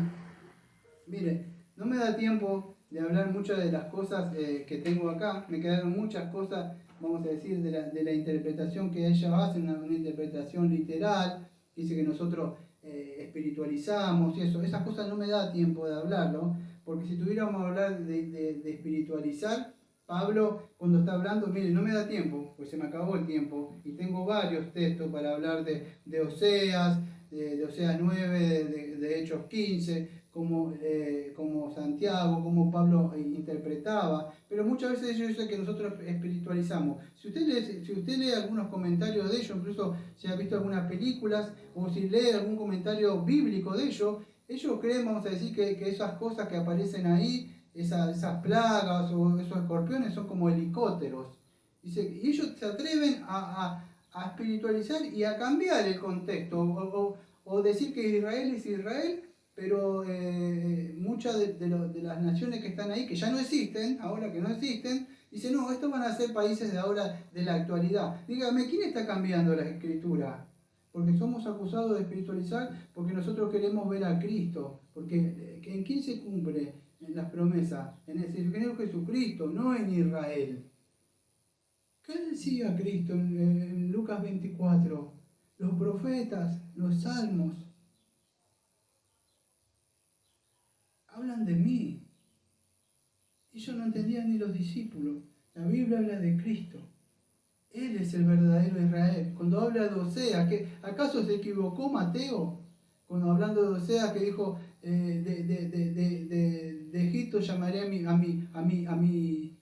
S1: Mire, no me da tiempo de hablar muchas de las cosas que tengo acá. Me quedaron muchas cosas, vamos a decir, de la interpretación que ella hace, una interpretación literal. Dice que nosotros espiritualizamos y eso. Esas cosas no me da tiempo de hablarlo, porque si tuviéramos a hablar de espiritualizar, Pablo cuando está hablando, mire, no me da tiempo, pues se me acabó el tiempo, y tengo varios textos para hablar de Oseas, de Oseas 9, de Hechos 15, como Santiago, como Pablo interpretaba, pero muchas veces yo sé que nosotros espiritualizamos. Si usted lee algunos comentarios de ellos, incluso si ha visto algunas películas, o si lee algún comentario bíblico de ellos creen, vamos a decir, que esas cosas que aparecen ahí, esas plagas o esos escorpiones son como helicópteros. Dice, y ellos se atreven a espiritualizar y a cambiar el contexto, o decir que Israel es Israel, pero muchas de las naciones que están ahí, que ya no existen, ahora que no existen, dicen, no, estos van a ser países de ahora, de la actualidad. Dígame, ¿quién está cambiando la escritura? Porque somos acusados de espiritualizar, porque nosotros queremos ver a Cristo, porque ¿en quién se cumple las promesas? En el Señor Jesucristo, no en Israel. ¿Qué decía Cristo en Lucas 24? Los profetas, los salmos, hablan de mí. Ellos no entendían ni los discípulos. La Biblia habla de Cristo. Él es el verdadero Israel. Cuando habla de Oseas, ¿acaso se equivocó Mateo? Cuando hablando de Oseas que dijo, de Egipto llamaré a mi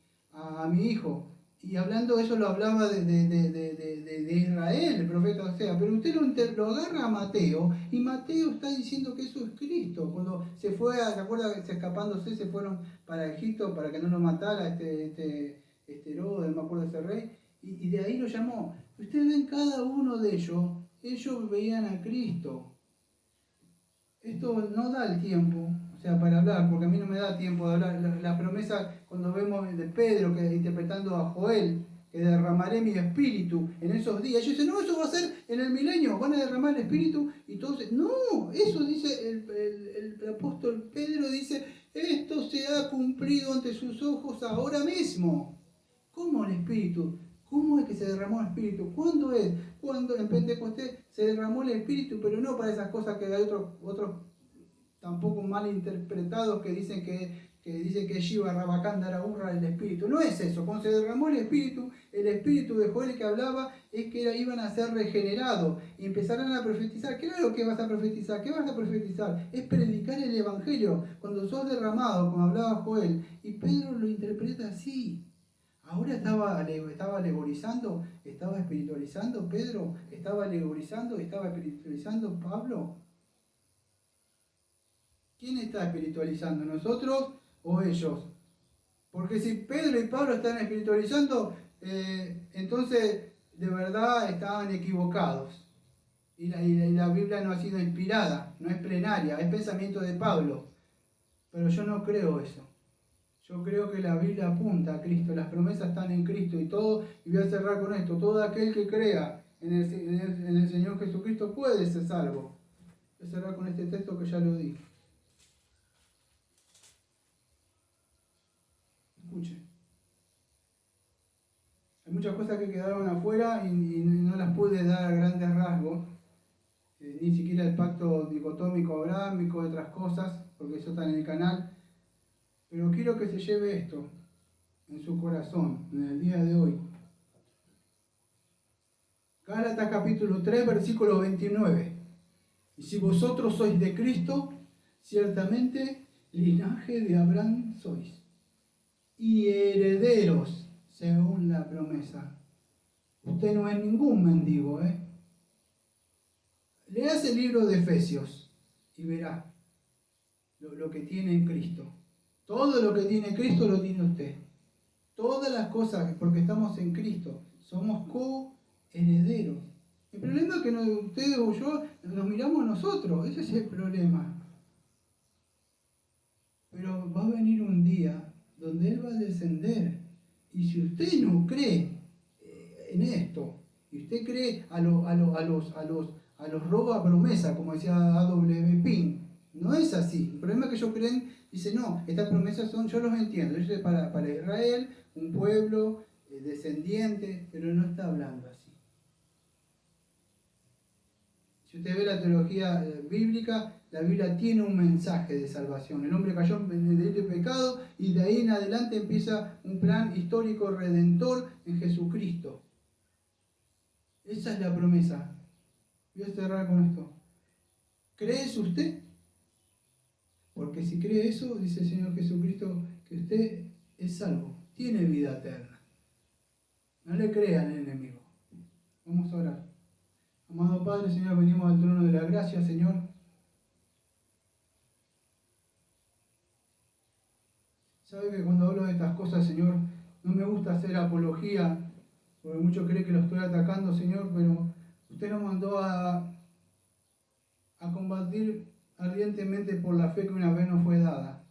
S1: hijo. Y hablando de eso lo hablaba de Israel, el profeta Oseas. Pero usted lo agarra a Mateo, y Mateo está diciendo que eso es Cristo. Cuando se fue, ¿se acuerda? Escapándose, se fueron para Egipto para que no lo matara este Herodes, no me acuerdo de ese rey. Y de ahí lo llamó. Ustedes ven cada uno de ellos veían a Cristo. Esto no da el tiempo, o sea, para hablar, porque a mí no me da tiempo de hablar. La promesa, cuando vemos de Pedro, que interpretando a Joel, que derramaré mi espíritu en esos días. Ellos dicen, no, eso va a ser en el milenio, van a derramar el espíritu. Y todos, no, eso dice el apóstol Pedro, dice, esto se ha cumplido ante sus ojos ahora mismo. ¿Cómo el espíritu? ¿Cómo es que se derramó el Espíritu? ¿Cuándo es? Cuando en Pentecostés se derramó el Espíritu, pero no para esas cosas que hay otros tampoco mal interpretados que dicen que Shiva Rabacán Daraburra el Espíritu. No es eso. Cuando se derramó el Espíritu de Joel que hablaba es que iban a ser regenerados y empezarán a profetizar. ¿Qué era lo que vas a profetizar? ¿Qué vas a profetizar? Es predicar el Evangelio. Cuando sos derramado, como hablaba Joel, y Pedro lo interpreta así. Ahora estaba alegorizando, estaba espiritualizando Pedro, estaba alegorizando, estaba espiritualizando Pablo. ¿Quién está espiritualizando, nosotros o ellos? Porque si Pedro y Pablo están espiritualizando, entonces de verdad estaban equivocados. Y la Biblia no ha sido inspirada, no es plenaria, es pensamiento de Pablo. Pero yo no creo eso. Yo creo que la Biblia apunta a Cristo, las promesas están en Cristo y todo, y voy a cerrar con esto, todo aquel que crea en el Señor Jesucristo puede ser salvo. Voy a cerrar con este texto que ya lo dije. muchas cosas que quedaron afuera y no las pude dar a grandes rasgos, ni siquiera el pacto dicotómico abrámico, otras cosas, porque eso está en el canal. Pero quiero que se lleve esto en su corazón, en el día de hoy. Gálatas capítulo 3, versículo 29. Y si vosotros sois de Cristo, ciertamente linaje de Abraham sois, y herederos según la promesa. Usted no es ningún mendigo, ¿eh? Leas el libro de Efesios y verá lo que tiene en Cristo. Todo lo que tiene Cristo lo tiene usted. Todas las cosas, porque estamos en Cristo, somos coherederos. El problema es que ustedes o yo nos miramos nosotros, ese es el problema. Pero va a venir un día donde Él va a descender. Y si usted no cree en esto, y usted cree a los roba promesa, como decía A.W. Pink, no es así. El problema es que ellos creen, dicen, no, estas promesas son, yo los entiendo, ellos es para Israel, un pueblo descendiente, pero no está hablando así. Si usted ve la teología bíblica, la Biblia tiene un mensaje de salvación. El hombre cayó en el pecado y de ahí en adelante empieza un plan histórico redentor en Jesucristo. Esa es la promesa. Voy a cerrar con esto. ¿Cree eso usted? Porque si cree eso, dice el Señor Jesucristo, que usted es salvo, tiene vida eterna. No le crea al enemigo. Vamos a orar. Amado Padre, Señor, venimos al trono de la gracia, Señor. Sabe que cuando hablo de estas cosas, Señor, no me gusta hacer apología, porque muchos creen que lo estoy atacando, Señor, pero usted nos mandó a combatir ardientemente por la fe que una vez nos fue dada.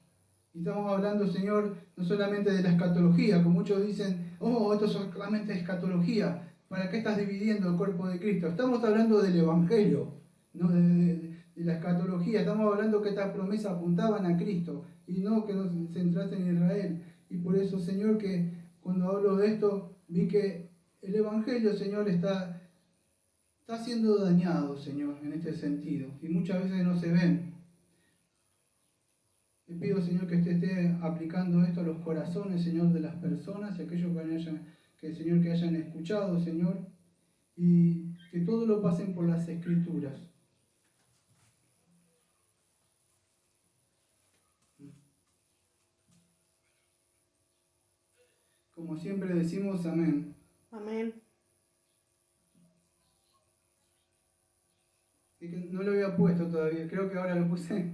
S1: Y estamos hablando, Señor, no solamente de la escatología, como muchos dicen, oh, esto es solamente escatología. ¿Para qué estás dividiendo el cuerpo de Cristo? Estamos hablando del Evangelio, no de la escatología. Estamos hablando que estas promesas apuntaban a Cristo y no que nos centrasen en Israel. Y por eso, Señor, que cuando hablo de esto, vi que el Evangelio, Señor, está siendo dañado, Señor, en este sentido. Y muchas veces no se ven. Le pido, Señor, que usted esté aplicando esto a los corazones, Señor, de las personas y aquellos Señor, que hayan escuchado, Señor, y que todo lo pasen por las Escrituras. Como siempre decimos, amén.
S2: Amén.
S1: No lo había puesto todavía, creo que ahora lo puse.